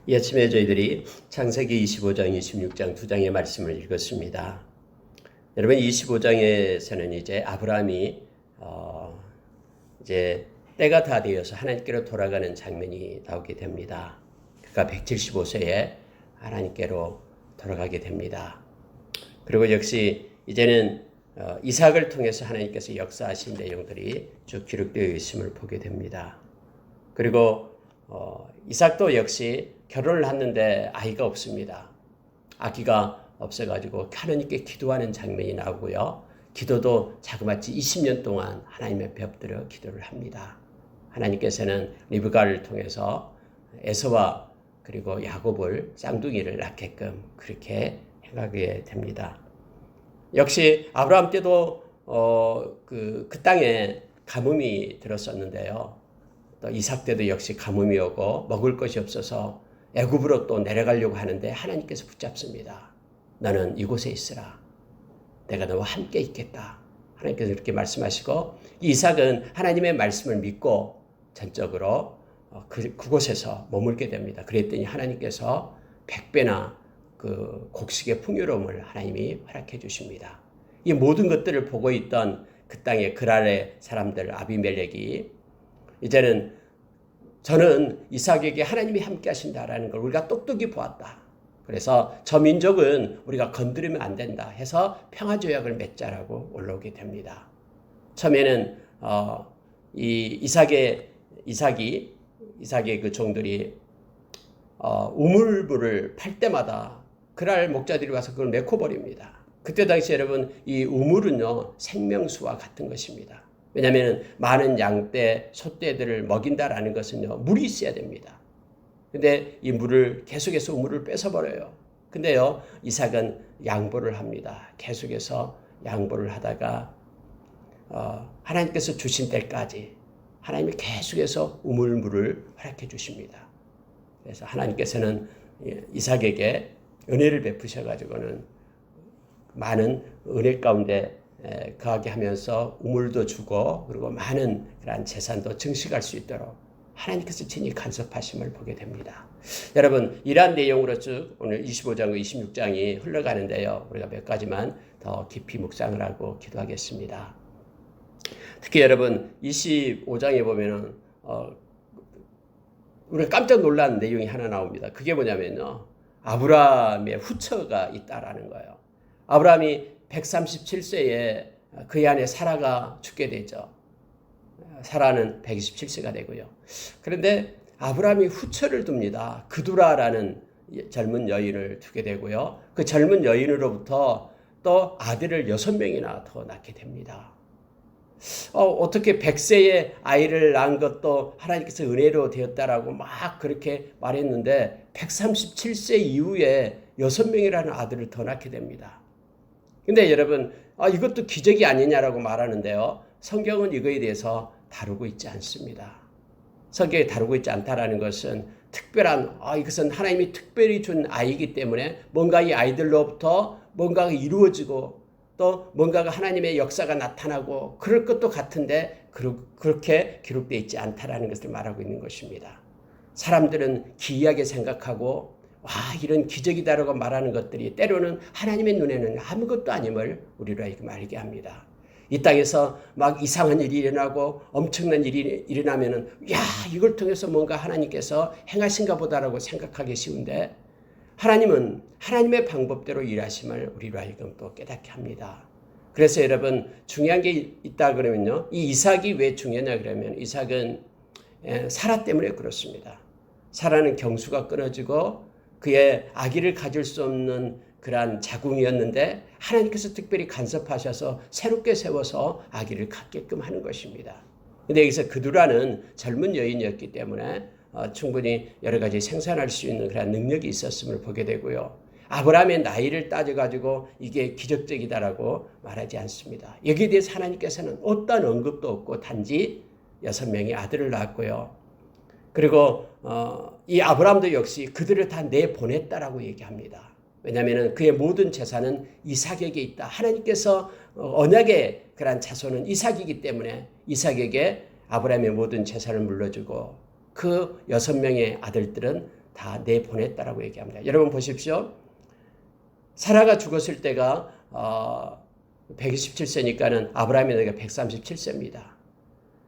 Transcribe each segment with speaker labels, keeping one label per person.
Speaker 1: 이 아침에 저희들이 창세기 25장, 26장 두 장의 말씀을 읽었습니다. 여러분 25장에서는 이제 아브라함이 이제 때가 다 되어서 하나님께로 돌아가는 장면이 나오게 됩니다. 그가 175세에 하나님께로 돌아가게 됩니다. 그리고 역시 이제는 이삭을 통해서 하나님께서 역사하신 내용들이 쭉 기록되어 있음을 보게 됩니다. 그리고 이삭도 역시 결혼을 했는데 아이가 없습니다. 아기가 없어가지고 하나님께 기도하는 장면이 나오고요. 기도도 자그마치 20년 동안 하나님 앞에 엎드려 기도를 합니다. 하나님께서는 리브가를 통해서 에서와 그리고 야곱을 쌍둥이를 낳게끔 그렇게 행하게 됩니다. 역시 아브라함 때도 그 땅에 가뭄이 들었었는데요. 또 이삭 때도 역시 가뭄이 오고 먹을 것이 없어서 애굽으로 또 내려가려고 하는데 하나님께서 붙잡습니다. 너는 이곳에 있으라. 내가 너와 함께 있겠다. 하나님께서 이렇게 말씀하시고 이삭은 하나님의 말씀을 믿고 전적으로 그곳에서 머물게 됩니다. 그랬더니 하나님께서 100배나 그 곡식의 풍요로움을 하나님이 허락해 주십니다. 이 모든 것들을 보고 있던 그 땅의 그랄의 사람들 아비멜렉이 이제는 저는 이삭에게 하나님이 함께 하신다라는 걸 우리가 똑똑히 보았다. 그래서 저 민족은 우리가 건드리면 안 된다 해서 평화조약을 맺자라고 올라오게 됩니다. 처음에는 이삭의 그 종들이 우물물을 팔 때마다 그랄 목자들이 와서 그걸 메꿔 버립니다. 그때 당시 여러분 이 우물은요 생명수와 같은 것입니다. 왜냐하면 많은 양떼, 소떼들을 먹인다라는 것은요 물이 있어야 됩니다. 근데 이 물을 계속해서 우물을 뺏어버려요. 근데요 이삭은 양보를 합니다. 계속해서 양보를 하다가 하나님께서 주신 때까지 하나님이 계속해서 우물물을 허락해 주십니다. 그래서 하나님께서는 이삭에게 은혜를 베푸셔가지고는 많은 은혜 가운데 거하게 하면서 우물도 주고 그리고 많은 그러한 재산도 증식할 수 있도록 하나님께서 친히 간섭하심을 보게 됩니다. 여러분 이러한 내용으로 쭉 오늘 25장과 26장이 흘러가는데요. 우리가 몇 가지만 더 깊이 묵상을 하고 기도하겠습니다. 특히 여러분 25장에 보면은 우리가 깜짝 놀란 내용이 하나 나옵니다. 그게 뭐냐면요. 아브라함의 후처가 있다라는 거예요. 아브라함이 137세에 그의 아내 사라가 죽게 되죠. 사라는 127세가 되고요. 그런데 아브라함이 후처를 둡니다. 그두라라는 젊은 여인을 두게 되고요. 그 젊은 여인으로부터 또 아들을 6명이나 더 낳게 됩니다. 어떻게 100세에 아이를 낳은 것도 하나님께서 은혜로 되었다라고 막 그렇게 말했는데 137세 이후에 6명이라는 아들을 더 낳게 됩니다. 근데 여러분 이것도 기적이 아니냐라고 말하는데요. 성경은 이거에 대해서 다루고 있지 않습니다. 성경에 다루고 있지 않다라는 것은 특별한 이것은 하나님이 특별히 준 아이이기 때문에 뭔가 이 아이들로부터 뭔가가 이루어지고 또 뭔가가 하나님의 역사가 나타나고 그럴 것도 같은데 그렇게 기록되어 있지 않다라는 것을 말하고 있는 것입니다. 사람들은 기이하게 생각하고 이런 기적이다라고 말하는 것들이 때로는 하나님의 눈에는 아무것도 아님을 우리로 말하게 합니다. 이 땅에서 막 이상한 일이 일어나고 엄청난 일이 일어나면은 이걸 통해서 뭔가 하나님께서 행하신가 보다라고 생각하기 쉬운데 하나님은 하나님의 방법대로 일하심을 우리로 하여금 또 깨닫게 합니다. 그래서 여러분 중요한 게 있다 그러면요. 이 이삭이 왜 중요하냐 그러면 이삭은 사라 때문에 그렇습니다. 사라는 경수가 끊어지고 그의 아기를 가질 수 없는 그러한 자궁이었는데 하나님께서 특별히 간섭하셔서 새롭게 세워서 아기를 갖게끔 하는 것입니다. 근데 여기서 그두라는 젊은 여인이었기 때문에 충분히 여러 가지 생산할 수 있는 그런 능력이 있었음을 보게 되고요. 아브라함의 나이를 따져가지고 이게 기적적이다라고 말하지 않습니다. 여기에 대해서 하나님께서는 어떤 언급도 없고 단지 6명의 아들을 낳았고요. 그리고 이 아브라함도 역시 그들을 다 내보냈다라고 얘기합니다. 왜냐하면 그의 모든 재산은 이삭에게 있다. 하나님께서 언약의 그런 자손은 이삭이기 때문에 이삭에게 아브라함의 모든 재산을 물려주고 그 6명의 아들들은 다 내보냈다라고 얘기합니다. 여러분 보십시오. 사라가 죽었을 때가 127세니까는 아브라함의 나이가 137세입니다.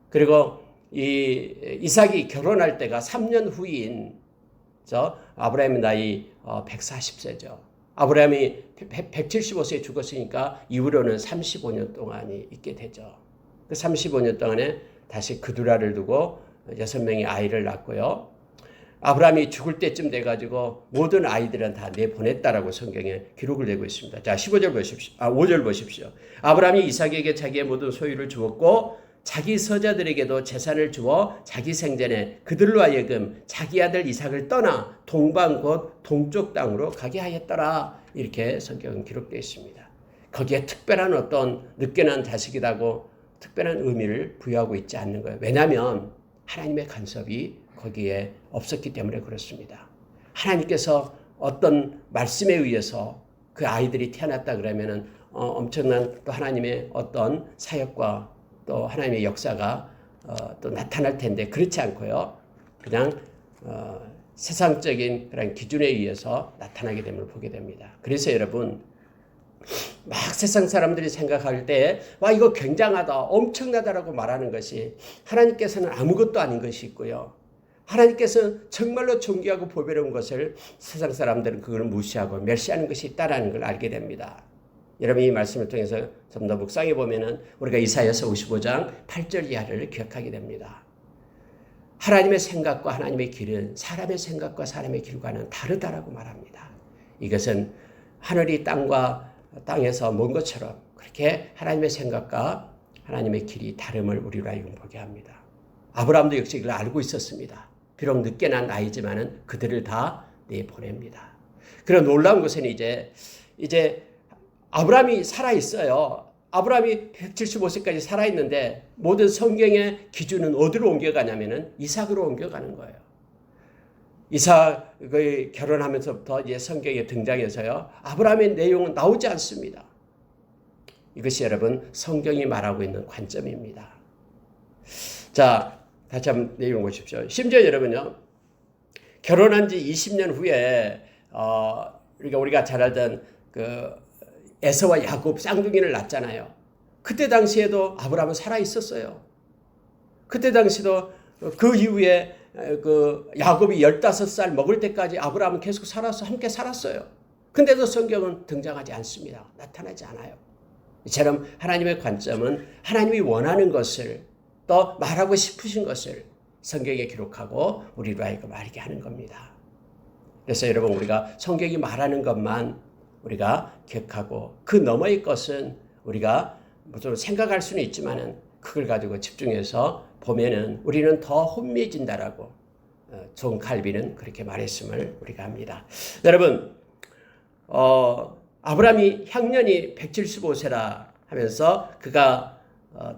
Speaker 1: 그리고 이 이삭이 결혼할 때가 3년 후인 아브라함의 나이 140세죠. 아브라함이 175세에 죽었으니까 이후로는 35년 동안이 있게 되죠. 그 35년 동안에 다시 그두라를 두고 6명의 아이를 낳고요. 아브라함이 죽을 때쯤 돼가지고 모든 아이들은 다 내보냈다라고 성경에 기록을 되고 있습니다. 자, 15절 보십시오. 5절 보십시오. 아브라함이 이삭에게 자기의 모든 소유를 주었고 자기 서자들에게도 재산을 주어 자기 생전에 그들로 하여금 자기 아들 이삭을 떠나 동방 곧 동쪽 땅으로 가게 하였더라. 이렇게 성경은 기록되어 있습니다. 거기에 특별한 어떤 늦게난 자식이라고 특별한 의미를 부여하고 있지 않는 거예요. 왜냐하면 하나님의 간섭이 거기에 없었기 때문에 그렇습니다. 하나님께서 어떤 말씀에 의해서 그 아이들이 태어났다 그러면은 엄청난 또 하나님의 어떤 사역과 또 하나님의 역사가 또 나타날 텐데 그렇지 않고요. 그냥 세상적인 그런 기준에 의해서 나타나게 됨을 보게 됩니다. 그래서 여러분 막 세상 사람들이 생각할 때 와 이거 굉장하다 엄청나다라고 말하는 것이 하나님께서는 아무것도 아닌 것이 있고요. 하나님께서는 정말로 존귀하고 보배로운 것을 세상 사람들은 그걸 무시하고 멸시하는 것이 있다라는 걸 알게 됩니다. 여러분 이 말씀을 통해서 좀 더 묵상해 보면은 우리가 이사야서 55장 8절 이하를 기억하게 됩니다. 하나님의 생각과 하나님의 길은 사람의 생각과 사람의 길과는 다르다라고 말합니다. 이것은 하늘이 땅에서 먼 것처럼 그렇게 하나님의 생각과 하나님의 길이 다름을 우리로 하여금 보게 합니다. 아브라함도 역시 이걸 알고 있었습니다. 비록 늦게 난 나이지만은 그들을 다 내보냅니다. 그런 놀라운 것은 이제 아브라함이 살아있어요. 아브라함이 175세까지 살아있는데 모든 성경의 기준은 어디로 옮겨가냐면은 이삭으로 옮겨가는 거예요. 이삭의 결혼하면서부터 이제 성경에 등장해서요. 아브라함의 내용은 나오지 않습니다. 이것이 여러분 성경이 말하고 있는 관점입니다. 자, 다시 한번 내용 보십시오. 심지어 여러분요. 결혼한 지 20년 후에 우리가 잘 알던 그 에서와 야곱 쌍둥이를 낳잖아요. 그때 당시에도 아브라함은 살아 있었어요. 그때 당시도 그 이후에 그 야곱이 15살 먹을 때까지 아브라함은 계속 함께 살았어요. 근데도 성경은 등장하지 않습니다. 나타나지 않아요. 이처럼 하나님의 관점은 하나님이 원하는 것을 또 말하고 싶으신 것을 성경에 기록하고 우리로 하여금 알게 하는 겁니다. 그래서 여러분 우리가 성경이 말하는 것만 우리가 기억하고 그 너머의 것은 우리가 무슨 생각할 수는 있지만은 그걸 가지고 집중해서 보면은 우리는 더 혼미해진다라고 존 칼빈은 그렇게 말했음을 우리가 합니다. 여러분 아브라함이 향년이 175세라 하면서 그가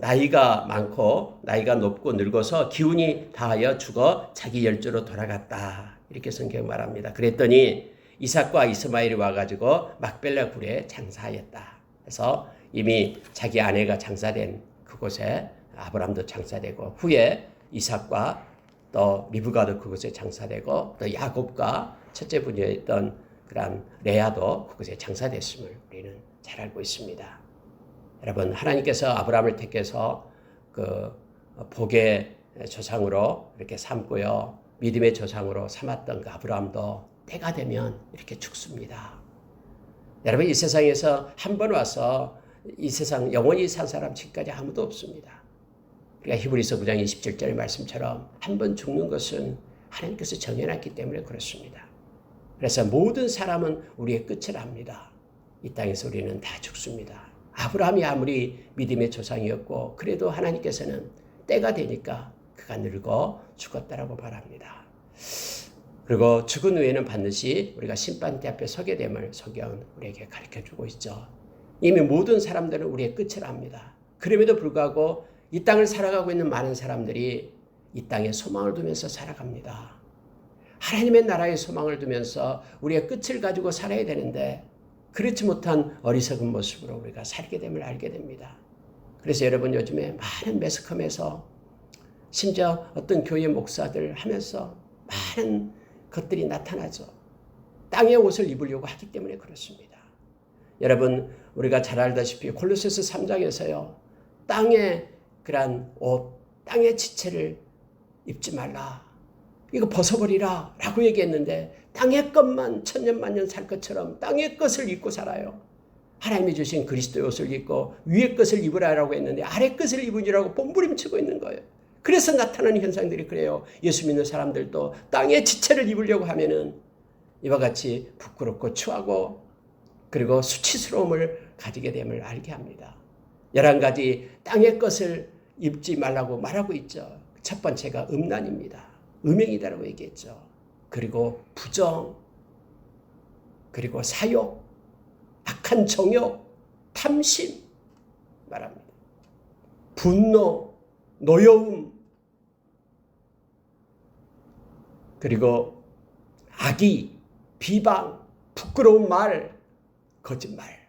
Speaker 1: 나이가 많고 나이가 높고 늙어서 기운이 다하여 죽어 자기 열조로 돌아갔다. 이렇게 성경이 말합니다. 그랬더니 이삭과 이스마엘이 와가지고 막벨라 굴에 장사하였다. 그래서 이미 자기 아내가 장사된 그곳에 아브라함도 장사되고 후에 이삭과 또 리브가도 그곳에 장사되고 또 야곱과 첫째 부녀였던 그런 레아도 그곳에 장사됐음을 우리는 잘 알고 있습니다. 여러분 하나님께서 아브라함을 택해서 그 복의 조상으로 이렇게 삼고요. 믿음의 조상으로 삼았던 그 아브라함도 때가 되면 이렇게 죽습니다. 여러분 이 세상에서 한 번 와서 이 세상 영원히 산 사람 지금까지 아무도 없습니다. 그러니까 히브리서 9장 27절 말씀처럼 한 번 죽는 것은 하나님께서 정해놨기 때문에 그렇습니다. 그래서 모든 사람은 우리의 끝을 압니다. 이 땅에서 우리는 다 죽습니다. 아브라함이 아무리 믿음의 조상이었고 그래도 하나님께서는 때가 되니까 그가 늙어 죽었다라고 말합니다. 그리고 죽은 후에는 반드시 우리가 심판대 앞에 서게 됨을 성경은 우리에게 가르쳐주고 있죠. 이미 모든 사람들은 우리의 끝을 압니다. 그럼에도 불구하고 이 땅을 살아가고 있는 많은 사람들이 이 땅에 소망을 두면서 살아갑니다. 하나님의 나라에 소망을 두면서 우리의 끝을 가지고 살아야 되는데 그렇지 못한 어리석은 모습으로 우리가 살게 됨을 알게 됩니다. 그래서 여러분 요즘에 많은 매스컴에서 심지어 어떤 교회 목사들 하면서 많은 것들이 나타나죠. 땅의 옷을 입으려고 하기 때문에 그렇습니다. 여러분, 우리가 잘 알다시피 골로새서 3장에서요. 땅의 그러한 옷, 땅의 지체를 입지 말라. 이거 벗어버리라 라고 얘기했는데 땅의 것만 천년만년 살 것처럼 땅의 것을 입고 살아요. 하나님이 주신 그리스도의 옷을 입고 위의 것을 입으라라고 했는데 아래 것을 입으라고 몸부림치고 있는 거예요. 그래서 나타나는 현상들이 그래요. 예수 믿는 사람들도 땅의 지체를 입으려고 하면은 이와 같이 부끄럽고 추하고 그리고 수치스러움을 가지게 됨을 알게 합니다. 11가지 땅의 것을 입지 말라고 말하고 있죠. 첫 번째가 음란입니다. 음행이다라고 얘기했죠. 그리고 부정, 그리고 사욕, 악한 정욕, 탐심 말합니다. 분노, 노여움, 그리고 악의, 비방, 부끄러운 말, 거짓말.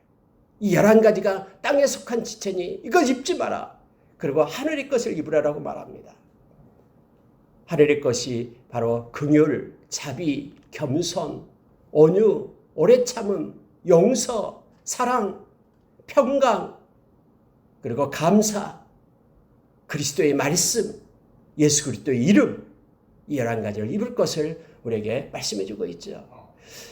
Speaker 1: 이 11가지가 땅에 속한 지체니 이거 입지 마라. 그리고 하늘의 것을 입으라라고 말합니다. 하늘의 것이 바로 긍휼, 자비, 겸손, 온유, 오래 참음, 용서, 사랑, 평강, 그리고 감사, 그리스도의 말씀, 예수 그리스도의 이름, 이 11가지를 입을 것을 우리에게 말씀해 주고 있죠.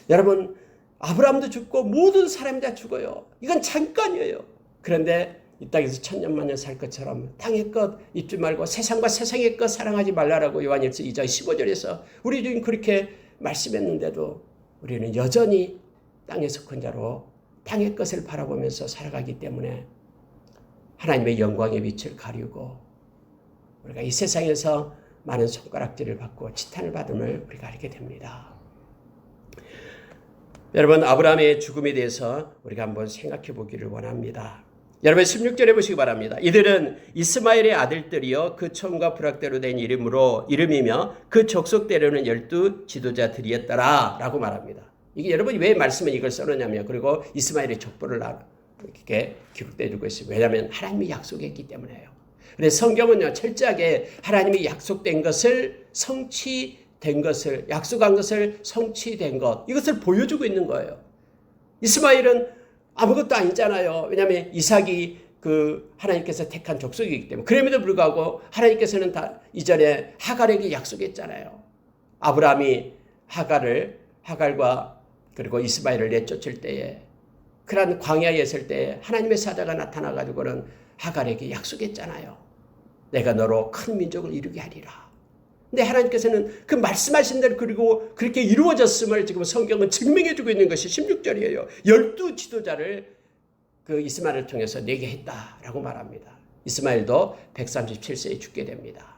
Speaker 1: 여러분, 아브라함도 죽고 모든 사람이 다 죽어요. 이건 잠깐이에요. 그런데 이 땅에서 천년만년 살 것처럼 땅의 것 입지 말고 세상과 세상의 것 사랑하지 말라라고 요한일서 2장 15절에서 우리 주인 그렇게 말씀했는데도 우리는 여전히 땅에 속한 자로 땅의 것을 바라보면서 살아가기 때문에 하나님의 영광의 빛을 가리우고 우리가 이 세상에서 많은 손가락질을 받고 지탄을 받음을 우리가 알게 됩니다. 여러분, 아브라함의 죽음에 대해서 우리가 한번 생각해 보기를 원합니다. 여러분 16절에 보시기 바랍니다. 이들은 이스마엘의 아들들이여 그 처음과 부락대로 된 이름이며 그 족속대로는 12 지도자들이었더라 라고 말합니다. 이게 여러분이 왜 말씀에 이걸 써놓냐면 그리고 이스마엘의 족보를 이렇게 기록되어 주고 있습니다. 왜냐하면 하나님이 약속했기 때문에요. 그래서 성경은요 철저하게 하나님이 약속된 것을 성취된 것을 약속한 것을 성취된 것 이것을 보여주고 있는 거예요. 이스마엘은 아무것도 아니잖아요. 왜냐하면 이삭이 하나님께서 택한 족속이기 때문에. 그럼에도 불구하고 하나님께서는 다 이전에 하갈에게 약속했잖아요. 아브라함이 하갈과 그리고 이스마엘을 내쫓을 때에 그런 광야에 있을 때에 하나님의 사자가 나타나가지고는 하갈에게 약속했잖아요. 내가 너로 큰 민족을 이루게 하리라. 근데 하나님께서는 그 말씀하신 대로 그리고 그렇게 이루어졌음을 지금 성경은 증명해주고 있는 것이 16절이에요. 12 지도자를 이스마엘을 통해서 내게 했다라고 말합니다. 이스마엘도 137세에 죽게 됩니다.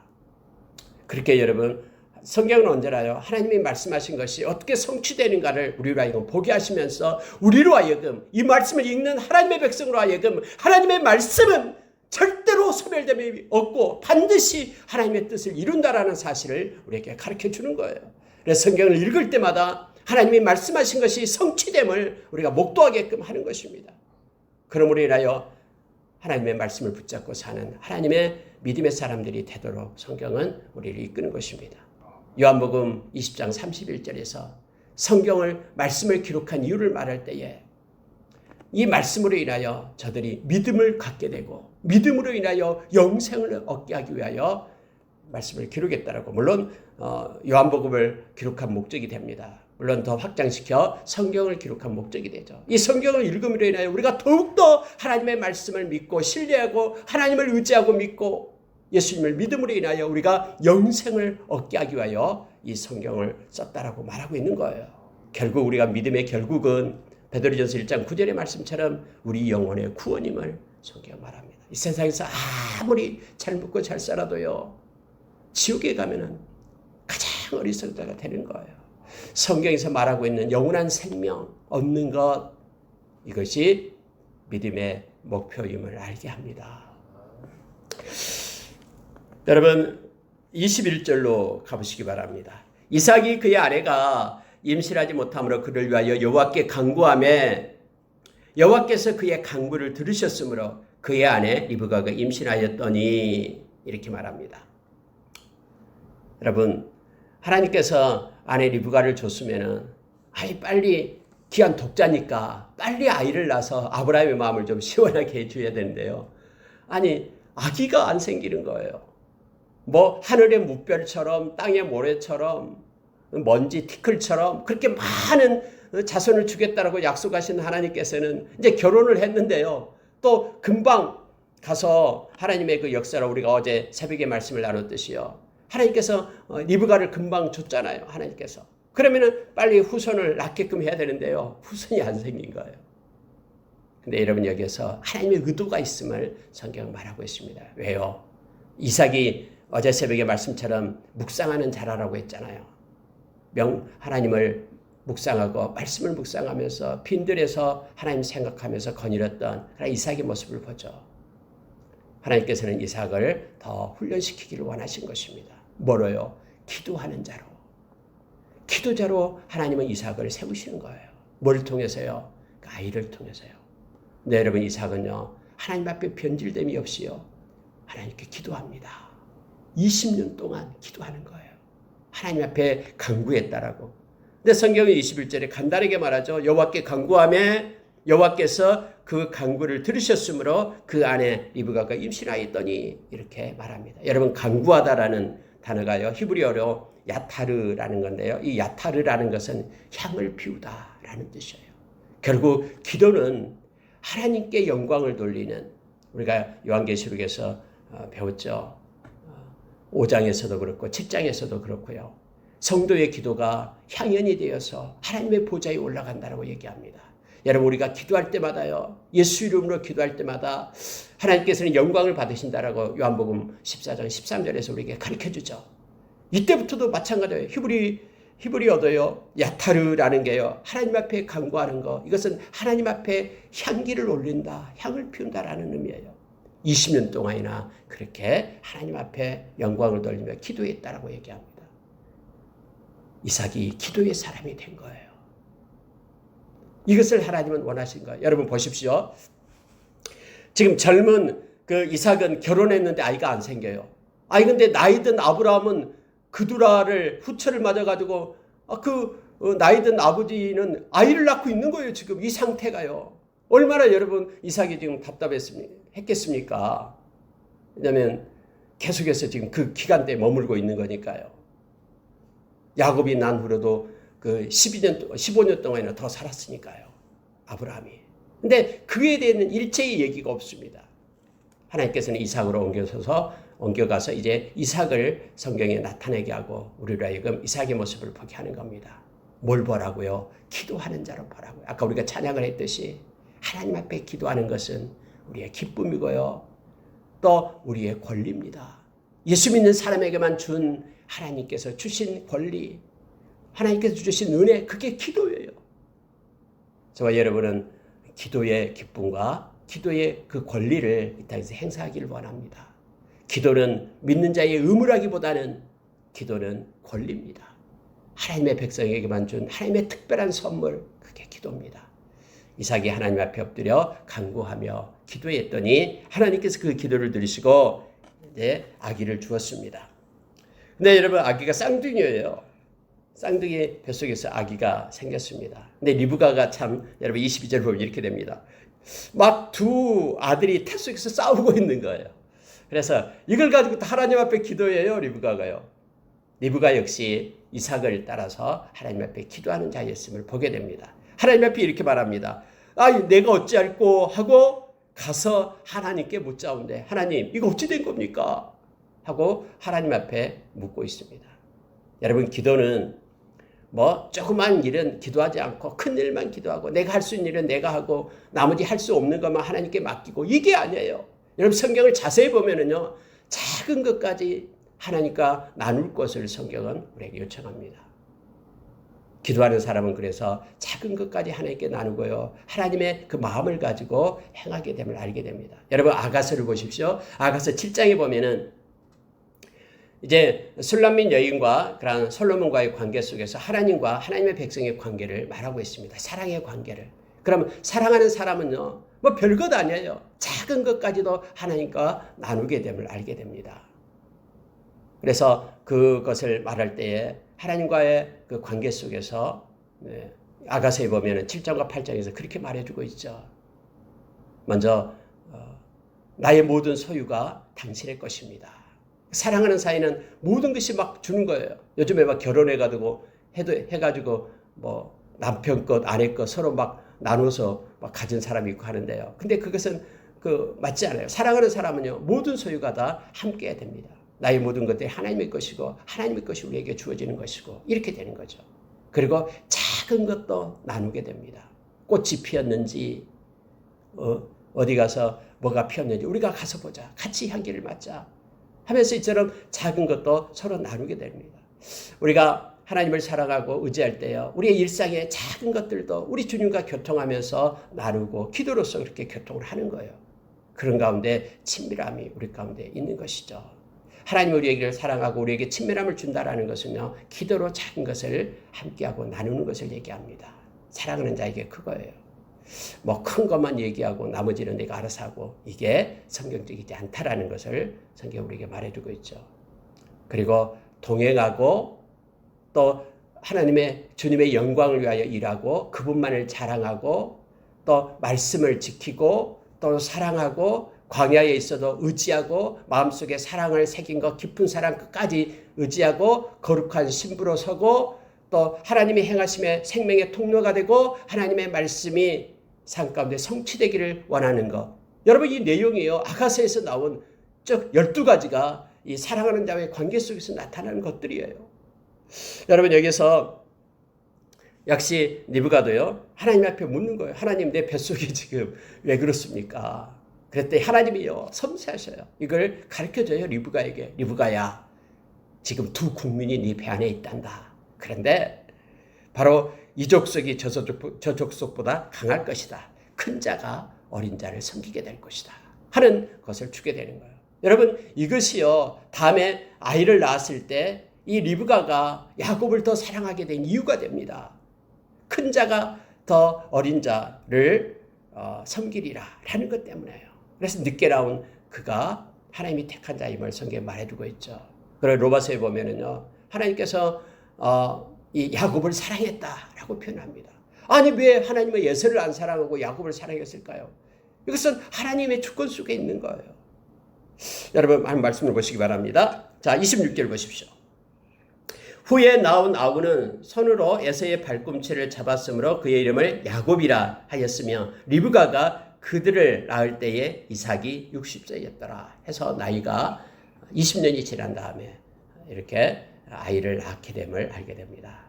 Speaker 1: 그렇게 여러분 성경은 언제라요? 하나님이 말씀하신 것이 어떻게 성취되는가를 우리로 하여금 보게 하시면서 우리로 하여금 이 말씀을 읽는 하나님의 백성으로 하여금 하나님의 말씀은 절대로 소멸됨이 없고 반드시 하나님의 뜻을 이룬다라는 사실을 우리에게 가르쳐 주는 거예요. 그래서 성경을 읽을 때마다 하나님이 말씀하신 것이 성취됨을 우리가 목도하게끔 하는 것입니다. 그러므로 인하여 하나님의 말씀을 붙잡고 사는 하나님의 믿음의 사람들이 되도록 성경은 우리를 이끄는 것입니다. 요한복음 20장 31절에서 성경을 말씀을 기록한 이유를 말할 때에 이 말씀으로 인하여 저들이 믿음을 갖게 되고 믿음으로 인하여 영생을 얻게 하기 위하여 말씀을 기록했다라고 물론 요한복음을 기록한 목적이 됩니다. 물론 더 확장시켜 성경을 기록한 목적이 되죠. 이 성경을 읽음으로 인하여 우리가 더욱더 하나님의 말씀을 믿고 신뢰하고 하나님을 의지하고 믿고 예수님을 믿음으로 인하여 우리가 영생을 얻게 하기 위하여 이 성경을 썼다라고 말하고 있는 거예요. 결국 우리가 믿음의 결국은 베드로전서 1장 9절의 말씀처럼 우리 영혼의 구원임을 성경 말합니다. 이 세상에서 아무리 잘 묵고 잘 살아도요 지옥에 가면은 가장 어리석은 자가 되는 거예요. 성경에서 말하고 있는 영원한 생명 얻는 것 이것이 믿음의 목표임을 알게 합니다. 여러분 21절로 가보시기 바랍니다. 이삭이 그의 아내가 임신하지 못함으로 그를 위하여 여호와께 간구하매 여호와께서 그의 간구를 들으셨으므로 그의 아내 리브가가 임신하였더니 이렇게 말합니다. 여러분 하나님께서 아내 리브가를 줬으면은 아이 빨리 귀한 독자니까 빨리 아이를 낳아서 아브라함의 마음을 좀 시원하게 해줘야 되는데요. 아니 아기가 안 생기는 거예요. 뭐 하늘의 무별처럼 땅의 모래처럼 먼지 티끌처럼 그렇게 많은 자손을 주겠다라고 약속하신 하나님께서는 이제 결혼을 했는데요. 또 금방 가서 하나님의 그 역사를 우리가 어제 새벽에 말씀을 나눴듯이요. 하나님께서 리브가를 금방 줬잖아요. 하나님께서. 그러면은 빨리 후손을 낳게끔 해야 되는데요. 후손이 안 생긴 거예요. 근데 여러분 여기에서 하나님의 의도가 있음을 성경은 말하고 있습니다. 왜요? 이삭이 어제 새벽에 말씀처럼 묵상하는 자라라고 했잖아요. 하나님을 묵상하고 말씀을 묵상하면서 빈들에서 하나님 생각하면서 거닐었던 이삭의 모습을 보죠. 하나님께서는 이삭을 더 훈련시키기를 원하신 것입니다. 뭐로요? 기도하는 자로. 기도자로 하나님은 이삭을 세우시는 거예요. 뭘 통해서요? 그 아이를 통해서요. 네, 여러분 이삭은요. 하나님 앞에 변질됨이 없이요. 하나님께 기도합니다. 20년 동안 기도하는 거예요. 하나님 앞에 간구했다라고. 근데 성경은 21절에 간단하게 말하죠. 여호와께 간구하며 여호와께서 그 간구를 들으셨으므로 그 안에 리브가가 임신하였더니 이렇게 말합니다. 여러분 간구하다라는 단어가요. 히브리어로 야타르라는 건데요. 이 야타르라는 것은 향을 피우다라는 뜻이에요. 결국 기도는 하나님께 영광을 돌리는 우리가 요한계시록에서 배웠죠. 5장에서도 그렇고 7장에서도 그렇고요. 성도의 기도가 향연이 되어서 하나님의 보좌에 올라간다고 얘기합니다. 여러분 우리가 기도할 때마다요. 예수 이름으로 기도할 때마다 하나님께서는 영광을 받으신다라고 요한복음 14장 13절에서 우리에게 가르쳐주죠. 이때부터도 마찬가지예요. 히브리어도요. 야타르라는 게요. 하나님 앞에 간구하는 거. 이것은 하나님 앞에 향기를 올린다. 향을 피운다라는 의미예요. 20년 동안이나 그렇게 하나님 앞에 영광을 돌리며 기도했다라고 얘기합니다. 이삭이 기도의 사람이 된 거예요. 이것을 하나님은 원하신 거예요. 여러분 보십시오. 지금 젊은 그 이삭은 결혼했는데 아이가 안 생겨요. 근데 나이 든 아브라함은 그두라를 후처를 맞아가지고 나이 든 아버지는 아이를 낳고 있는 거예요. 지금 이 상태가요. 얼마나 여러분 이삭이 지금 답답했겠습니까? 왜냐하면 계속해서 지금 그 기간대에 머물고 있는 거니까요. 야곱이 난 후로도 그 15년 동안이나 더 살았으니까요. 아브라함이. 근데 그에 대해서는 일체의 얘기가 없습니다. 하나님께서는 이삭으로 옮겨가서 이제 이삭을 성경에 나타내게 하고 우리로 하여금 이삭의 모습을 보게 하는 겁니다. 뭘 보라고요? 기도하는 자로 보라고요. 아까 우리가 찬양을 했듯이 하나님 앞에 기도하는 것은 우리의 기쁨이고요. 또 우리의 권리입니다. 예수 믿는 사람에게만 준 하나님께서 주신 권리, 하나님께서 주신 은혜, 그게 기도예요. 저와 여러분은 기도의 기쁨과 기도의 그 권리를 이 땅에서 행사하기를 원합니다. 기도는 믿는 자의 의무라기보다는 기도는 권리입니다. 하나님의 백성에게만 준 하나님의 특별한 선물, 그게 기도입니다. 이삭이 하나님 앞에 엎드려 간구하며 기도했더니 하나님께서 그 기도를 들으시고 이제 아기를 주었습니다. 근데 여러분 아기가 쌍둥이예요. 쌍둥이 뱃속에서 아기가 생겼습니다. 근데 리브가가 참 여러분 22절 보면 이렇게 됩니다. 막 두 아들이 태 속에서 싸우고 있는 거예요. 그래서 이걸 가지고 하나님 앞에 기도해요. 리브가가요. 리브가 역시 이삭을 따라서 하나님 앞에 기도하는 자였음을 보게 됩니다. 하나님 앞에 이렇게 말합니다. 내가 어찌할꼬 하고 가서 하나님께 묻자온데 하나님 이거 어찌 된 겁니까? 하고 하나님 앞에 묻고 있습니다. 여러분 기도는 조그만 일은 기도하지 않고 큰 일만 기도하고 내가 할 수 있는 일은 내가 하고 나머지 할 수 없는 것만 하나님께 맡기고 이게 아니에요. 여러분 성경을 자세히 보면은요. 작은 것까지 하나님과 나눌 것을 성경은 우리에게 요청합니다. 기도하는 사람은 그래서 작은 것까지 하나님께 나누고요. 하나님의 그 마음을 가지고 행하게 됨을 알게 됩니다. 여러분 아가서를 보십시오. 아가서 7장에 보면은 이제 술람민 여인과 그런 솔로몬과의 관계 속에서 하나님과 하나님의 백성의 관계를 말하고 있습니다. 사랑의 관계를. 그러면 사랑하는 사람은요. 별것 아니에요. 작은 것까지도 하나님과 나누게 됨을 알게 됩니다. 그래서 그것을 말할 때에 하나님과의 그 관계 속에서 아가서에 보면 7장과 8장에서 그렇게 말해주고 있죠. 먼저 나의 모든 소유가 당신의 것입니다. 사랑하는 사이는 모든 것이 막 주는 거예요. 요즘에 막 결혼해가지고 해가지고 뭐 남편 것, 아내 것 서로 막 나눠서 막 가진 사람이 있고 하는데요. 근데 그것은 맞지 않아요. 사랑하는 사람은요, 모든 소유가 다 함께 됩니다. 나의 모든 것들이 하나님의 것이고 하나님의 것이 우리에게 주어지는 것이고 이렇게 되는 거죠. 그리고 작은 것도 나누게 됩니다. 꽃이 피었는지 어디 가서 뭐가 피었는지 우리가 가서 보자. 같이 향기를 맡자 하면서 이처럼 작은 것도 서로 나누게 됩니다. 우리가 하나님을 사랑하고 의지할 때요, 우리의 일상의 작은 것들도 우리 주님과 교통하면서 나누고 기도로서 그렇게 교통을 하는 거예요. 그런 가운데 친밀함이 우리 가운데 있는 것이죠. 하나님이 우리에게 사랑하고 우리에게 친밀함을 준다라는 것은요, 기도로 작은 것을 함께하고 나누는 것을 얘기합니다. 사랑하는 자에게 그거예요. 뭐 큰 것만 얘기하고 나머지는 내가 알아서 하고, 이게 성경적이지 않다라는 것을 성경 우리에게 말해주고 있죠. 그리고 동행하고 또 하나님의 주님의 영광을 위하여 일하고 그분만을 자랑하고 또 말씀을 지키고 또 사랑하고 광야에 있어도 의지하고 마음속에 사랑을 새긴 것 깊은 사랑 끝까지 의지하고 거룩한 신부로 서고 또 하나님의 행하심의 생명의 통로가 되고 하나님의 말씀이 삶 가운데 성취되기를 원하는 것. 여러분, 이 내용이요, 아가서에서 나온 즉 12가지가 이 사랑하는 자와의 관계 속에서 나타나는 것들이에요. 여러분, 여기서 역시 리브가도요, 하나님 앞에 묻는 거예요. 하나님, 내 뱃속이 지금 왜 그렇습니까? 그랬더니 하나님이요, 섬세하셔요. 이걸 가르쳐줘요, 리브가에게. 리브가야, 지금 두 국민이 네 배 안에 있단다. 그런데 바로 이 족속이 저 족속보다 강할 것이다. 큰 자가 어린 자를 섬기게 될 것이다. 하는 것을 주게 되는 거예요. 여러분, 이것이요, 다음에 아이를 낳았을 때 이 리브가가 야곱을 더 사랑하게 된 이유가 됩니다. 큰 자가 더 어린 자를 섬기리라 라는 것 때문에요. 그래서 늦게 나온 그가 하나님이 택한 자임을 성경에 말해주고 있죠. 그리고 로마서에 보면은요, 하나님께서 이 야곱을 사랑했다라고 표현합니다. 아니, 왜 하나님은 에서를 안 사랑하고 야곱을 사랑했을까요? 이것은 하나님의 주권 속에 있는 거예요. 여러분, 한 말씀을 보시기 바랍니다. 자, 26절 보십시오. 후에 나온 아우는 손으로 에서의 발꿈치를 잡았으므로 그의 이름을 야곱이라 하였으며 리브가가 그들을 낳을 때에 이삭이 60세였더라 해서 나이가 20년이 지난 다음에 이렇게 아이를 낳게 됨을 알게 됩니다.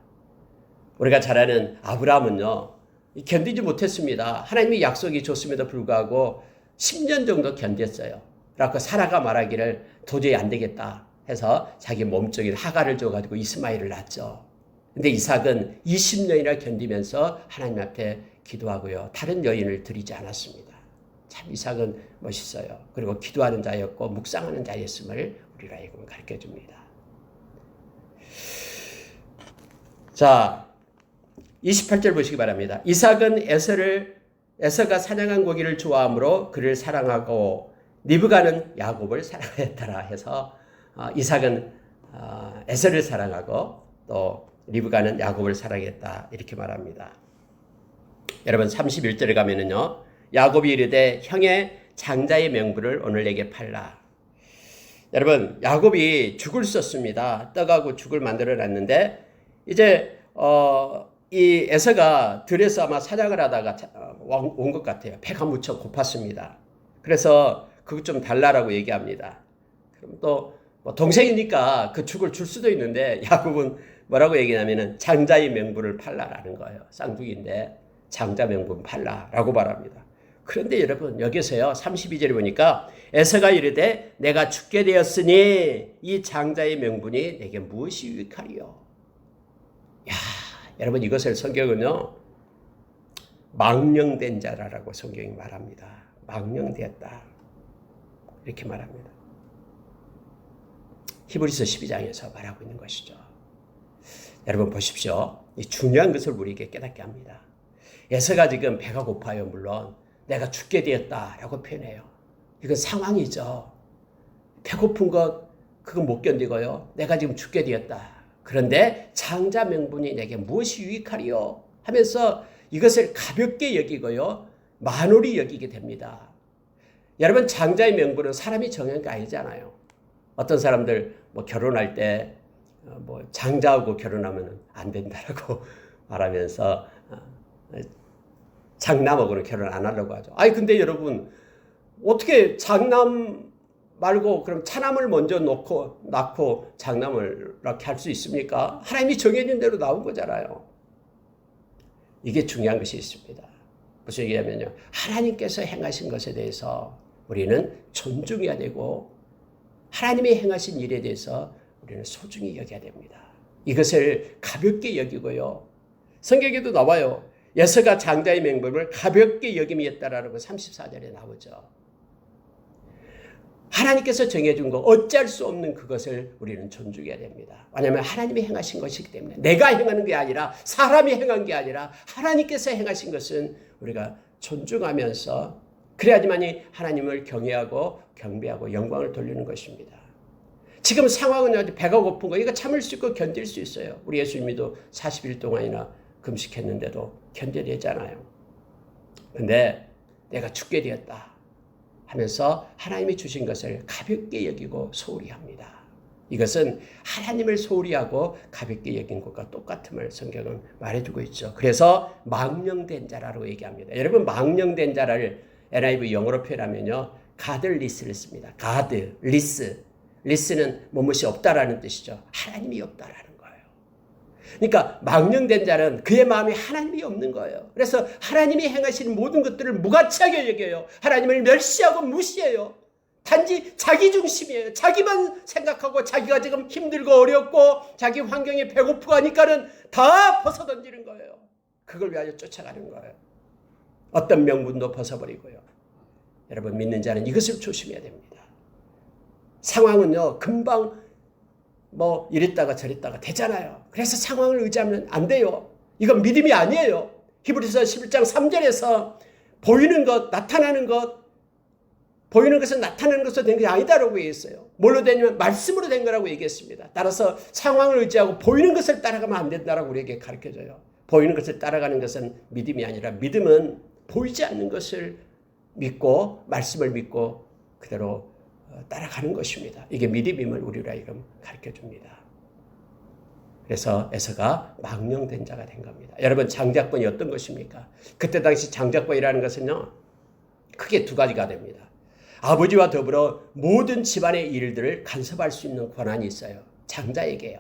Speaker 1: 우리가 잘 아는 아브라함은요, 견디지 못했습니다. 하나님이 약속이 줬음에도 불구하고 10년 정도 견뎠어요. 그래서 사라가 말하기를 도저히 안 되겠다 해서 자기 몸종인 하갈을 줘가지고 이스마엘을 낳았죠. 근데 이삭은 20년이나 견디면서 하나님 앞에 기도하고요, 다른 여인을 드리지 않았습니다. 참 이삭은 멋있어요. 그리고 기도하는 자였고 묵상하는 자였음을 우리가 이거 가르쳐 줍니다. 자, 28절 보시기 바랍니다. 이삭은 에서가 사냥한 고기를 좋아하므로 그를 사랑하고 리브가는 야곱을 사랑했더라 해서 이삭은 에서를 사랑하고 또 리브가는 야곱을 사랑했다 이렇게 말합니다. 여러분, 31절에 가면은요, 야곱이 이르되 형의 장자의 명부를 오늘 내게 팔라. 여러분, 야곱이 죽을 썼습니다. 떡하고 죽을 만들어 놨는데 이제 이 에서가 들에서 아마 사냥을 하다가 온 것 같아요. 배가 무척 고팠습니다. 그래서 그거 좀 달라라고 얘기합니다. 그럼 또 뭐 동생이니까 그 죽을 줄 수도 있는데 야곱은 뭐라고 얘기하냐면은 장자의 명분을 팔라라는 거예요. 쌍둥이인데 장자 명분 팔라라고 말합니다. 그런데 여러분, 여기서요 32절에 보니까 에서가 이르되 내가 죽게 되었으니 이 장자의 명분이 내게 무엇이 유익하리요? 야, 여러분, 이것을 성경은요 망령된 자라라고 성경이 말합니다. 망령되었다 이렇게 말합니다. 히브리서 12장에서 말하고 있는 것이죠. 여러분 보십시오. 이 중요한 것을 우리에게 깨닫게 합니다. 에서가 지금 배가 고파요. 물론 내가 죽게 되었다라고 표현해요. 이건 상황이죠. 배고픈 것 그건 못 견디고요. 내가 지금 죽게 되었다. 그런데 장자 명분이 내게 무엇이 유익하리요 하면서 이것을 가볍게 여기고요. 만홀히 여기게 됩니다. 여러분, 장자의 명분은 사람이 정한 게 아니잖아요. 어떤 사람들 뭐 결혼할 때 뭐 장자하고 결혼하면 안 된다라고 말하면서 장남하고는 결혼 안 하려고 하죠. 아니 근데 여러분, 어떻게 장남 말고 그럼 차남을 먼저 낳고 장남을 이렇게 할 수 있습니까? 하나님이 정해진 대로 나온 거잖아요. 이게 중요한 것이 있습니다. 무슨 얘기냐면요, 하나님께서 행하신 것에 대해서 우리는 존중해야 되고 하나님이 행하신 일에 대해서 우리는 소중히 여겨야 됩니다. 이것을 가볍게 여기고요. 성경에도 나와요. 에서가 장자의 명분을 가볍게 여김이었다라는 거 34절에 나오죠. 하나님께서 정해준 거 어찌할 수 없는 그것을 우리는 존중해야 됩니다. 왜냐하면 하나님이 행하신 것이기 때문에, 내가 행하는 게 아니라 사람이 행한 게 아니라 하나님께서 행하신 것은 우리가 존중하면서 그래야지만이 하나님을 경외하고 경배하고 영광을 돌리는 것입니다. 지금 상황은 배가 고픈 거 이거 참을 수 있고 견딜 수 있어요. 우리 예수님도 40일 동안이나 금식했는데도 견뎌내잖아요. 근데 내가 죽게 되었다 하면서 하나님이 주신 것을 가볍게 여기고 소홀히 합니다. 이것은 하나님을 소홀히 하고 가볍게 여긴 것과 똑같음을 성경은 말해주고 있죠. 그래서 망령된 자라고 얘기합니다. 여러분, 망령된 자를 NIV 영어로 표현하면요, 가들리스를 씁니다. 가들리스. 리스는 무엇이 없다라는 뜻이죠. 하나님이 없다라는 거예요. 그러니까 망령된 자는 그의 마음에 하나님이 없는 거예요. 그래서 하나님이 행하시는 모든 것들을 무가치하게 여겨요. 하나님을 멸시하고 무시해요. 단지 자기 중심이에요. 자기만 생각하고 자기가 지금 힘들고 어렵고 자기 환경이 배고프고 하니까는 다 벗어던지는 거예요. 그걸 위하여 쫓아가는 거예요. 어떤 명분도 벗어버리고요. 여러분, 믿는 자는 이것을 조심해야 됩니다. 상황은요, 금방 뭐 이랬다가 저랬다가 되잖아요. 그래서 상황을 의지하면 안 돼요. 이건 믿음이 아니에요. 히브리서 11장 3절에서 보이는 것, 나타나는 것, 보이는 것은 나타나는 것으로 된 것이 아니다라고 얘기했어요. 뭘로 되냐면 말씀으로 된 거라고 얘기했습니다. 따라서 상황을 의지하고 보이는 것을 따라가면 안 된다라고 우리에게 가르쳐줘요. 보이는 것을 따라가는 것은 믿음이 아니라, 믿음은 보이지 않는 것을 믿고 말씀을 믿고 그대로 따라가는 것입니다. 이게 믿음임을 우리로 하여금 가르쳐줍니다. 그래서 에서가 망령된 자가 된 겁니다. 여러분, 장자권이 어떤 것입니까? 그때 당시 장자권이라는 것은요, 크게 두 가지가 됩니다. 아버지와 더불어 모든 집안의 일들을 간섭할 수 있는 권한이 있어요. 장자에게요.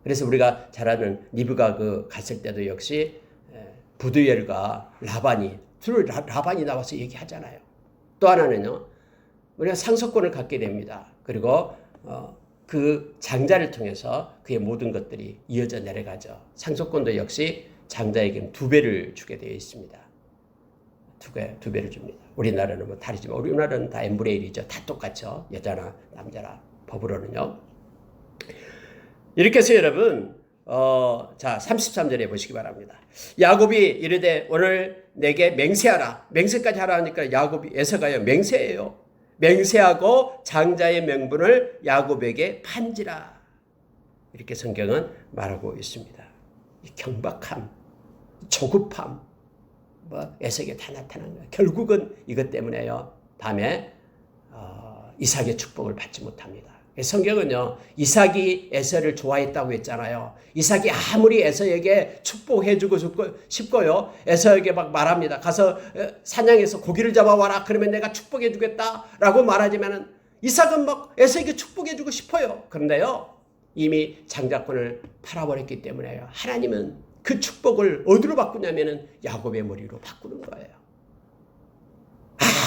Speaker 1: 그래서 우리가 잘 아는 리브가 갔을 때도 역시 부두엘과 라반이 나와서 얘기하잖아요. 또 하나는요, 우리가 상속권을 갖게 됩니다. 그리고 그 장자를 통해서 그의 모든 것들이 이어져 내려가죠. 상속권도 역시 장자에게는 2배를 주게 되어 있습니다. 두 배를 줍니다. 우리나라는 뭐 다르지만 우리나라는 다 n분의 1이죠. 다 똑같죠. 여자나 남자나 법으로는요. 이렇게 해서 여러분, 자 33절에 보시기 바랍니다. 야곱이 이르되 오늘 내게 맹세하라. 맹세까지 하라 하니까 에서가요 맹세해요. 맹세하고 장자의 명분을 야곱에게 판지라. 이렇게 성경은 말하고 있습니다. 이 경박함, 조급함, 에서에게 다 나타난 거예요. 결국은 이것 때문에요. 다음에 이삭의 축복을 받지 못합니다. 성경은요, 이삭이 에서를 좋아했다고 했잖아요. 이삭이 아무리 에서에게 축복해주고 싶고요, 에서에게 막 말합니다. 가서 사냥해서 고기를 잡아와라. 그러면 내가 축복해주겠다라고 말하지만은 이삭은 막 에서에게 축복해주고 싶어요. 그런데요, 이미 장자권을 팔아버렸기 때문에요. 하나님은 그 축복을 어디로 바꾸냐면은 야곱의 머리로 바꾸는 거예요.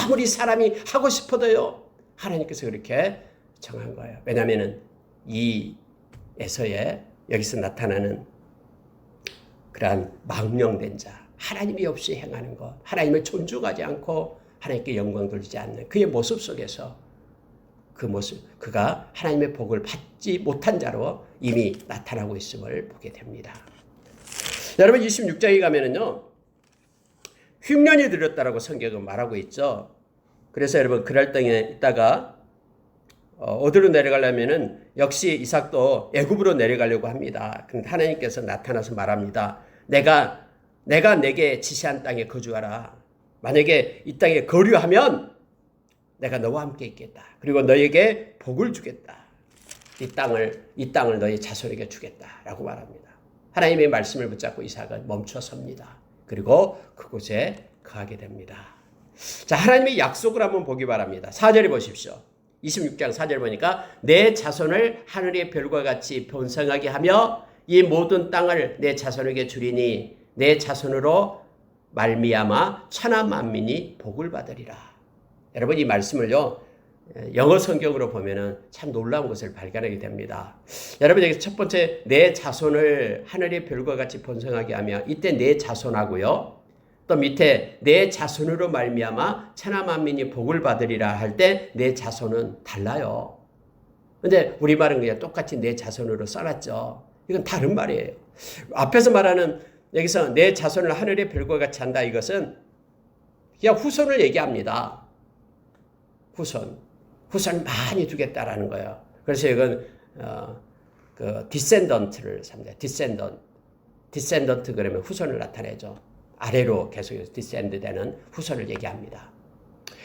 Speaker 1: 아무리 사람이 하고 싶어도요, 하나님께서 그렇게 정한 거예요. 왜냐하면은 이 에서의 여기서 나타나는 그러한 망령된 자, 하나님이 없이 행하는 것, 하나님을 존중하지 않고 하나님께 영광 돌리지 않는 그의 모습 속에서 그 모습, 그가 하나님의 복을 받지 못한 자로 이미 나타나고 있음을 보게 됩니다. 여러분, 26장에 가면은요, 흉년이 들었다라고 성경은 말하고 있죠. 그래서 여러분, 그럴 때에 있다가 어디로 내려가려면은 역시 이삭도 애굽으로 내려가려고 합니다. 근데 하나님께서 나타나서 말합니다. 내가 내게 지시한 땅에 거주하라. 만약에 이 땅에 거류하면 내가 너와 함께 있겠다. 그리고 너에게 복을 주겠다. 이 땅을 너희 자손에게 주겠다라고 말합니다. 하나님의 말씀을 붙잡고 이삭은 멈춰 섭니다. 그리고 그곳에 거하게 됩니다. 자, 하나님의 약속을 한번 보기 바랍니다. 4절에 보십시오. 26장 4절 보니까 내 자손을 하늘의 별과 같이 번성하게 하며 이 모든 땅을 내 자손에게 주리니 내 자손으로 말미암아 천하 만민이 복을 받으리라. 여러분 이 말씀을요 영어 성경으로 보면은 참 놀라운 것을 발견하게 됩니다. 여러분 여기 첫 번째 내 자손을 하늘의 별과 같이 번성하게 하며 이때 내 자손하고요. 또 밑에 내 자손으로 말미암아 천하 만민이 복을 받으리라 할 때 내 자손은 달라요. 근데 우리말은 그냥 똑같이 내 자손으로 써놨죠. 이건 다른 말이에요. 앞에서 말하는 여기서 내 자손을 하늘의 별과 같이 한다 이것은 그냥 후손을 얘기합니다. 후손 많이 두겠다라는 거예요. 그래서 이건 그 디센던트를 삽니다. 디센던트 그러면 후손을 나타내죠. 아래로 계속해서 디센드 되는 후손을 얘기합니다.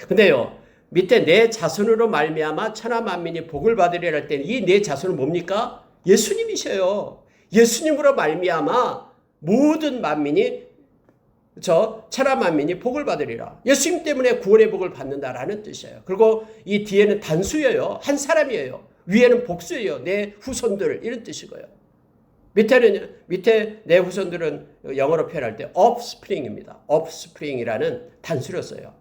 Speaker 1: 근데요 밑에 내 자손으로 말미암아 천하 만민이 복을 받으리라 할 때 이 내 자손은 뭡니까? 예수님이셔요. 예수님으로 말미암아 모든 만민이 천하 만민이 복을 받으리라. 예수님 때문에 구원의 복을 받는다라는 뜻이에요. 그리고 이 뒤에는 단수예요. 한 사람이에요. 위에는 복수예요. 내 후손들 이런 뜻이고요. 밑에 내 후손들은 영어로 표현할 때 offspring입니다. offspring이라는 단수로 써요.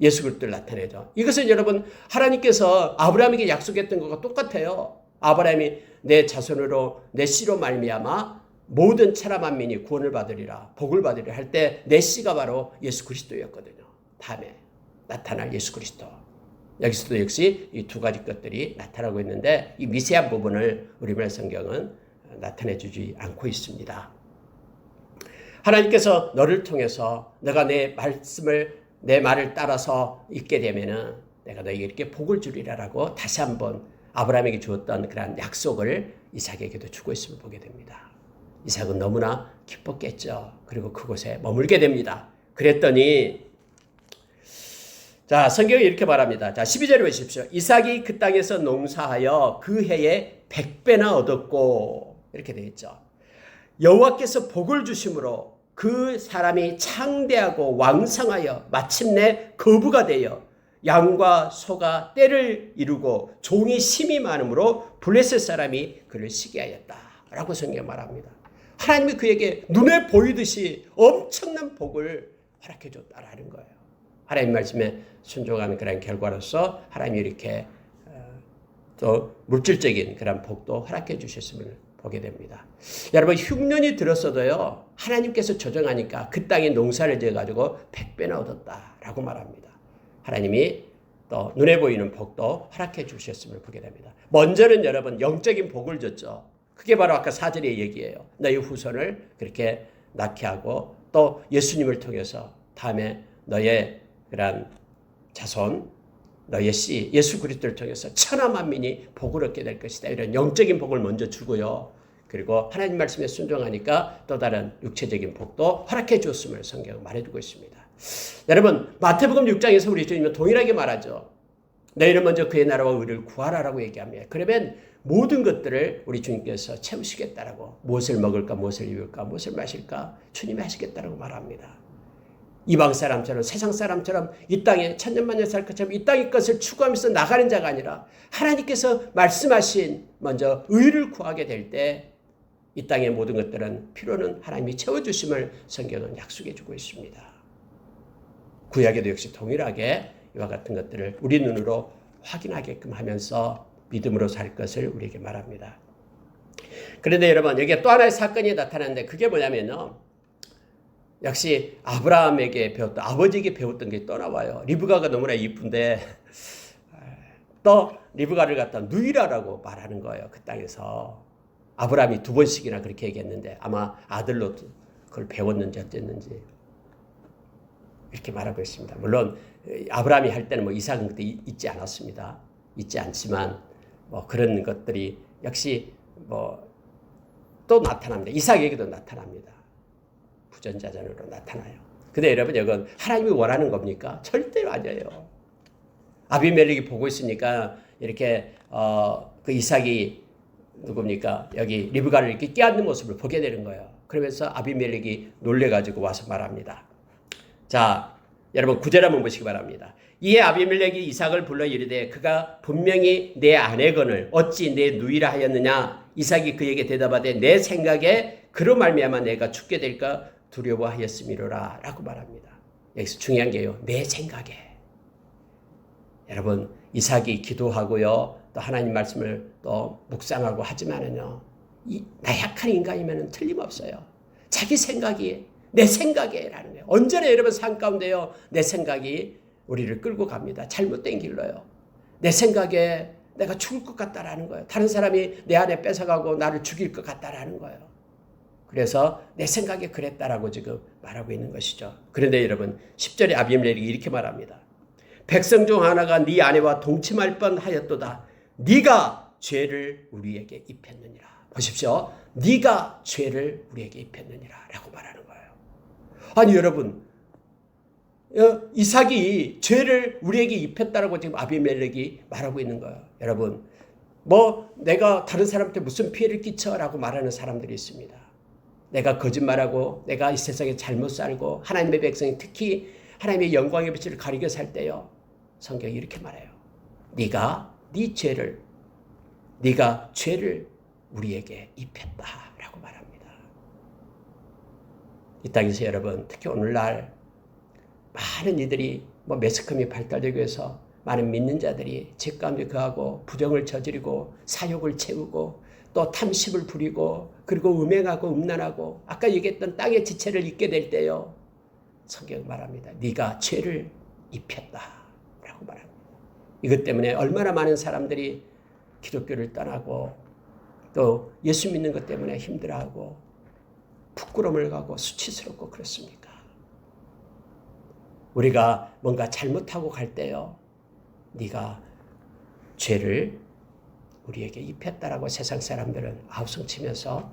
Speaker 1: 예수 그리스도를 나타내죠. 이것은 여러분 하나님께서 아브라함에게 약속했던 것과 똑같아요. 아브라함이 내 자손으로 내 씨로 말미암아 모든 천하 만민이 구원을 받으리라 복을 받으리라 할 때 내 씨가 바로 예수 그리스도였거든요. 다음에 나타날 예수 그리스도. 여기서도 역시 이 두 가지 것들이 나타나고 있는데 이 미세한 부분을 우리말 성경은 나타내 주지 않고 있습니다. 하나님께서 너를 통해서 너가 내 말을 따라서 있게 되면은 내가 너에게 이렇게 복을 주리라라고 다시 한번 아브라함에게 주었던 그런 약속을 이삭에게도 주고 있음을 보게 됩니다. 이삭은 너무나 기뻤겠죠. 그리고 그곳에 머물게 됩니다. 그랬더니 자 성경이 이렇게 말합니다. 자 12절에 보십시오. 이삭이 그 땅에서 농사하여 그 해에 100배나 얻었고 이렇게 되어 있죠. 여호와께서 복을 주심으로 그 사람이 창대하고 왕성하여 마침내 거부가 되어 양과 소가 떼를 이루고 종이 심이 많으므로 블레셋 사람이 그를 시기하였다라고 성경이 말합니다. 하나님이 그에게 눈에 보이듯이 엄청난 복을 허락해 줬다라는 거예요. 하나님 말씀에 순종하는 그런 결과로서 하나님이 이렇게 또 물질적인 그런 복도 허락해 주셨음을 보게 됩니다. 여러분 흉년이 들었어도요 하나님께서 조정하니까 그 땅에 농사를 지어가지고 100배나 얻었다라고 말합니다. 하나님이 또 눈에 보이는 복도 허락해 주셨음을 보게 됩니다. 먼저는 여러분 영적인 복을 줬죠. 그게 바로 아까 4절의 얘기예요. 너희 후손을 그렇게 낳게 하고 또 예수님을 통해서 다음에 너의 그런 자손 너의 씨 예수 그리스도를 통해서 천하 만민이 복을 얻게 될 것이다. 이런 영적인 복을 먼저 주고요. 그리고 하나님 말씀에 순종하니까 또 다른 육체적인 복도 허락해 주었음을 성경은 말해주고 있습니다. 여러분 마태복음 6장에서 우리 주님은 동일하게 말하죠. 너희는 먼저 그의 나라와 의를 구하라라고 얘기합니다. 그러면 모든 것들을 우리 주님께서 채우시겠다라고 무엇을 먹을까 무엇을 입을까 무엇을 마실까 주님이 하시겠다라고 말합니다. 이방 사람처럼 세상 사람처럼 이 땅에 천년만년 살 것처럼 이 땅의 것을 추구하면서 나가는 자가 아니라 하나님께서 말씀하신 먼저 의를 구하게 될 때 이 땅의 모든 것들은 필요는 하나님이 채워주심을 성경은 약속해 주고 있습니다. 구약에도 역시 동일하게 이와 같은 것들을 우리 눈으로 확인하게끔 하면서 믿음으로 살 것을 우리에게 말합니다. 그런데 여러분 여기에 또 하나의 사건이 나타나는데 그게 뭐냐면요. 역시 아브라함에게 배웠던 아버지에게 배웠던 게 또 나와요. 리브가가 너무나 이쁜데 또 리브가를 갖다 누이라라고 말하는 거예요. 그 땅에서 아브라함이 2번씩이나 그렇게 얘기했는데 아마 아들로 그걸 배웠는지 어땠는지 이렇게 말하고 있습니다. 물론 아브라함이 할 때는 뭐 이삭은 그때 있지 않았습니다. 있지 않지만 뭐 그런 것들이 역시 뭐 또 나타납니다. 이삭에게도 나타납니다. 부전자전으로 나타나요. 근데 여러분 이건 하나님이 원하는 겁니까? 절대로 아니에요. 아비멜렉이 보고 있으니까 이렇게 그 이삭이 누굽니까? 여기 리브가를 이렇게 끼얹는 모습을 보게 되는 거예요. 그러면서 아비멜렉이 놀래가지고 와서 말합니다. 자, 여러분 9절 한번 보시기 바랍니다. 이에 아비멜렉이 이삭을 불러 이르되 그가 분명히 내 아내건을 어찌 내 누이라 하였느냐? 이삭이 그에게 대답하되 내 생각에 그로 말미암아 내가 죽게 될까 두려워하였음이로라 라고 말합니다. 여기서 중요한 게요. 내 생각에. 여러분 이삭이 기도하고요. 또 하나님 말씀을 또 묵상하고 하지만은요. 나약한 인간이면 틀림없어요. 자기 생각이 내 생각에라는 거예요. 언제나 여러분 삶 가운데요. 내 생각이 우리를 끌고 갑니다. 잘못된 길로요. 내 생각에 내가 죽을 것 같다라는 거예요. 다른 사람이 내 안에 뺏어가고 나를 죽일 것 같다라는 거예요. 그래서 내 생각에 그랬다라고 지금 말하고 있는 것이죠. 그런데 여러분 10절에 아비멜렉이 이렇게 말합니다. 백성 중 하나가 네 아내와 동침할 뻔하였도다. 네가 죄를 우리에게 입혔느니라. 보십시오. 네가 죄를 우리에게 입혔느니라 라고 말하는 거예요. 아니 여러분 이삭이 죄를 우리에게 입혔다라고 지금 아비멜렉이 말하고 있는 거예요. 여러분 뭐 내가 다른 사람한테 무슨 피해를 끼쳐라고 말하는 사람들이 있습니다. 내가 거짓말하고 내가 이 세상에 잘못 살고 하나님의 백성이 특히 하나님의 영광의 빛을 가리게 살 때요. 성경이 이렇게 말해요. 네가 죄를 우리에게 입혔다라고 말합니다. 이 땅에서 여러분 특히 오늘날 많은 이들이 매스컴이 발달되기 위해서 많은 믿는 자들이 죄 가운데 거하고 부정을 저지르고 사욕을 채우고 또 탐심을 부리고 그리고 음행하고 음란하고 아까 얘기했던 땅의 지체를 잊게 될 때요. 성경 말합니다. 네가 죄를 입혔다라고 말합니다. 이것 때문에 얼마나 많은 사람들이 기독교를 떠나고 또 예수 믿는 것 때문에 힘들어하고 부끄러움을 가고 수치스럽고 그렇습니까? 우리가 뭔가 잘못하고 갈 때요. 네가 죄를 우리에게 입혔다라고 세상 사람들은 아우성치면서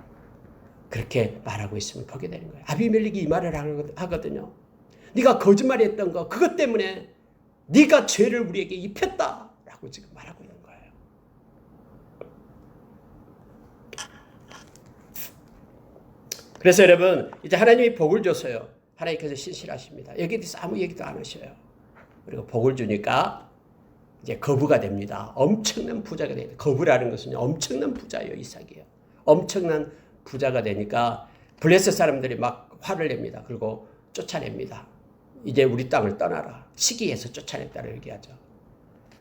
Speaker 1: 그렇게 말하고 있으면 보게 되는 거예요. 아비멜렉이 이 말을 하거든요. 네가 거짓말했던 거 그것 때문에 네가 죄를 우리에게 입혔다라고 지금 말하고 있는 거예요. 그래서 여러분 이제 하나님이 복을 줬어요. 하나님께서 신실하십니다. 여기에 대해서 아무 얘기도 안 하셔요. 그리고 복을 주니까 이제 거부가 됩니다. 엄청난 부자가 됩니다. 거부라는 것은 엄청난 부자예요. 이삭이에요. 엄청난 부자가 되니까 블레셋 사람들이 막 화를 냅니다. 그리고 쫓아냅니다. 이제 우리 땅을 떠나라. 시기해서 쫓아냈다고 얘기하죠.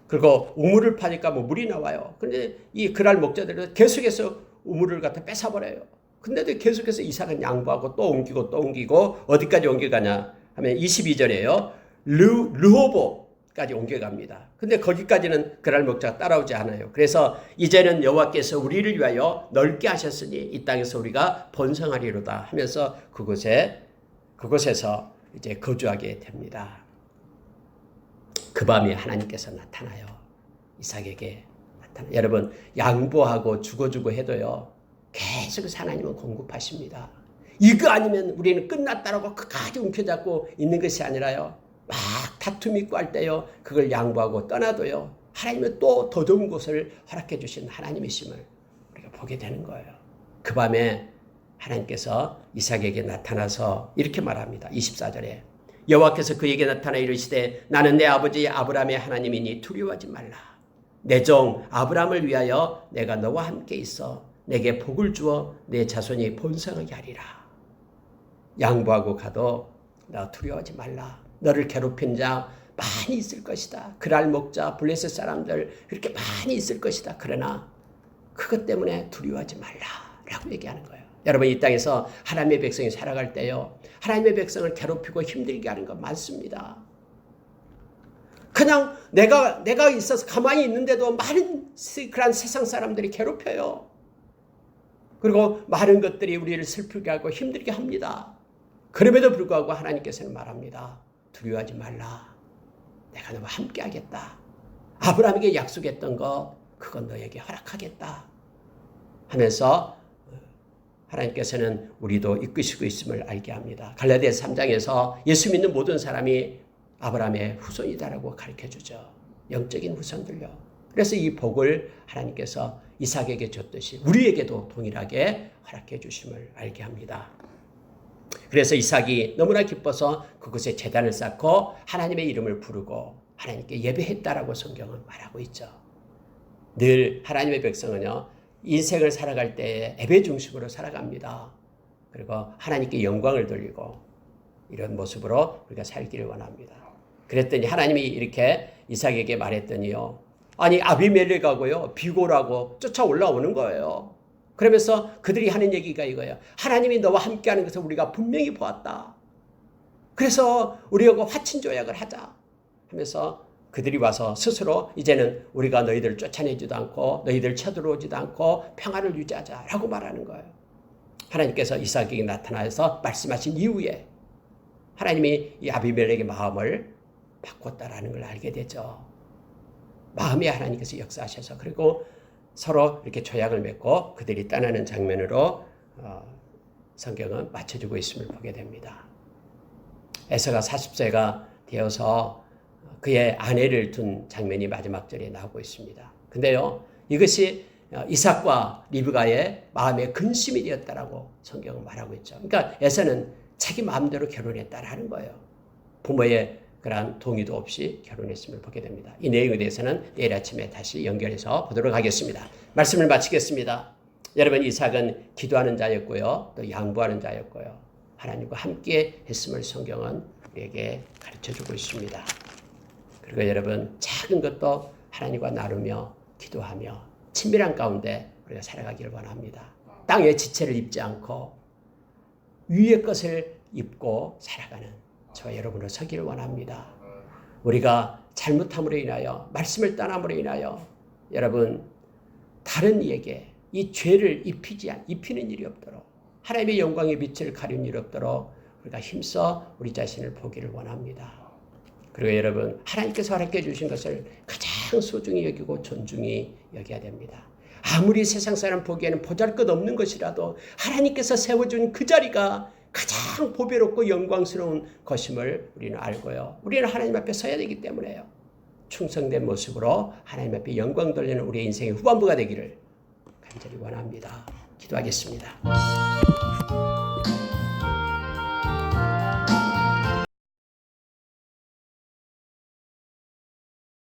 Speaker 1: 그리고 우물을 파니까 물이 나와요. 그런데 이 그랄 목자들은 계속해서 우물을 갖다 뺏어버려요. 근데도 계속해서 이삭은 양보하고 또 옮기고 어디까지 옮겨가냐 하면 22절에요. 르호보까지 옮겨갑니다. 근데 거기까지는 그랄 목자가 따라오지 않아요. 그래서 이제는 여호와께서 우리를 위하여 넓게 하셨으니 이 땅에서 우리가 번성하리로다 하면서 그곳에서 이제 거주하게 됩니다. 그 밤에 하나님께서 나타나요. 이삭에게 나타나요. 여러분 양보하고 주고 해도요. 계속해서 하나님은 공급하십니다. 이거 아니면 우리는 끝났다라고 끝까지 움켜잡고 있는 것이 아니라요. 막 다툼이 있고 할 때요. 그걸 양보하고 떠나도요. 하나님은 또 더 좋은 곳을 허락해 주신 하나님이심을 우리가 보게 되는 거예요. 그 밤에 하나님께서 이삭에게 나타나서 이렇게 말합니다. 24절에 여호와께서 그에게 나타나 이르시되 나는 내 아버지 아브라함의 하나님이니 두려워하지 말라. 내 종 아브라함을 위하여 내가 너와 함께 있어 내게 복을 주어 내 자손이 번성하게 하리라. 양보하고 가도 너 두려워하지 말라. 너를 괴롭힌 자 많이 있을 것이다. 그랄 목자 블레셋 사람들 그렇게 많이 있을 것이다. 그러나 그것 때문에 두려워하지 말라라고 얘기하는 거예요. 여러분 이 땅에서 하나님의 백성이 살아갈 때요. 하나님의 백성을 괴롭히고 힘들게 하는 거 많습니다. 그냥 내가 있어서 가만히 있는데도 많은 그런 세상 사람들이 괴롭혀요. 그리고 많은 것들이 우리를 슬프게 하고 힘들게 합니다. 그럼에도 불구하고 하나님께서는 말합니다. 두려워하지 말라. 내가 너와 함께 하겠다. 아브라함에게 약속했던 것 그건 너에게 허락하겠다 하면서 하나님께서는 우리도 이끄시고 있음을 알게 합니다. 갈라디아서 3장에서 예수 믿는 모든 사람이 아브라함의 후손이다라고 가르쳐주죠. 영적인 후손들요. 그래서 이 복을 하나님께서 이삭에게 줬듯이 우리에게도 동일하게 허락해 주심을 알게 합니다. 그래서 이삭이 너무나 기뻐서 그곳에 제단을 쌓고 하나님의 이름을 부르고 하나님께 예배했다라고 성경은 말하고 있죠. 늘 하나님의 백성은요, 인생을 살아갈 때 예배 중심으로 살아갑니다. 그리고 하나님께 영광을 돌리고 이런 모습으로 우리가 살기를 원합니다. 그랬더니 하나님이 이렇게 이삭에게 말했더니요, 아니 아비멜렉하고요 비고라고 쫓아 올라오는 거예요. 그러면서 그들이 하는 얘기가 이거예요. 하나님이 너와 함께하는 것을 우리가 분명히 보았다. 그래서 우리하고 화친 조약을 하자 하면서 그들이 와서 스스로 이제는 우리가 너희들을 쫓아내지도 않고 너희들 쳐들어오지도 않고 평화를 유지하자라고 말하는 거예요. 하나님께서 이삭에게 나타나서 말씀하신 이후에 하나님이 이 아비멜렉의 마음을 바꿨다라는 걸 알게 되죠. 마음에 하나님께서 역사하셔서 그리고 서로 이렇게 조약을 맺고 그들이 떠나는 장면으로 성경은 맞춰주고 있음을 보게 됩니다. 에서가 40세가 되어서 그의 아내를 둔 장면이 마지막 절에 나오고 있습니다. 근데요, 이것이 이삭과 리브가의 마음의 근심이 되었다라고 성경은 말하고 있죠. 그러니까 에서는 자기 마음대로 결혼했다라는 거예요. 부모의 그러한 동의도 없이 결혼했음을 보게 됩니다. 이 내용에 대해서는 내일 아침에 다시 연결해서 보도록 하겠습니다. 말씀을 마치겠습니다. 여러분, 이삭은 기도하는 자였고요, 또 양보하는 자였고요, 하나님과 함께 했음을 성경은 우리에게 가르쳐주고 있습니다. 그리고 여러분, 작은 것도 하나님과 나누며 기도하며 친밀한 가운데 우리가 살아가기를 원합니다. 땅의 지체를 입지 않고 위의 것을 입고 살아가는 저와 여러분을 서기를 원합니다. 우리가 잘못함으로 인하여, 말씀을 떠남으로 인하여 여러분 다른 이에게 이 죄를 입히는 일이 없도록, 하나님의 영광의 빛을 가리는 일이 없도록 우리가 힘써 우리 자신을 보기를 원합니다. 그리고 여러분, 하나님께서 허락해 주신 것을 가장 소중히 여기고 존중히 여겨야 됩니다. 아무리 세상 사람 보기에는 보잘것없는 것이라도 하나님께서 세워준 그 자리가 가장 보배롭고 영광스러운 것임을 우리는 알고요, 우리는 하나님 앞에 서야 되기 때문에요, 충성된 모습으로 하나님 앞에 영광 돌리는 우리의 인생의 후반부가 되기를 간절히 원합니다. 기도하겠습니다.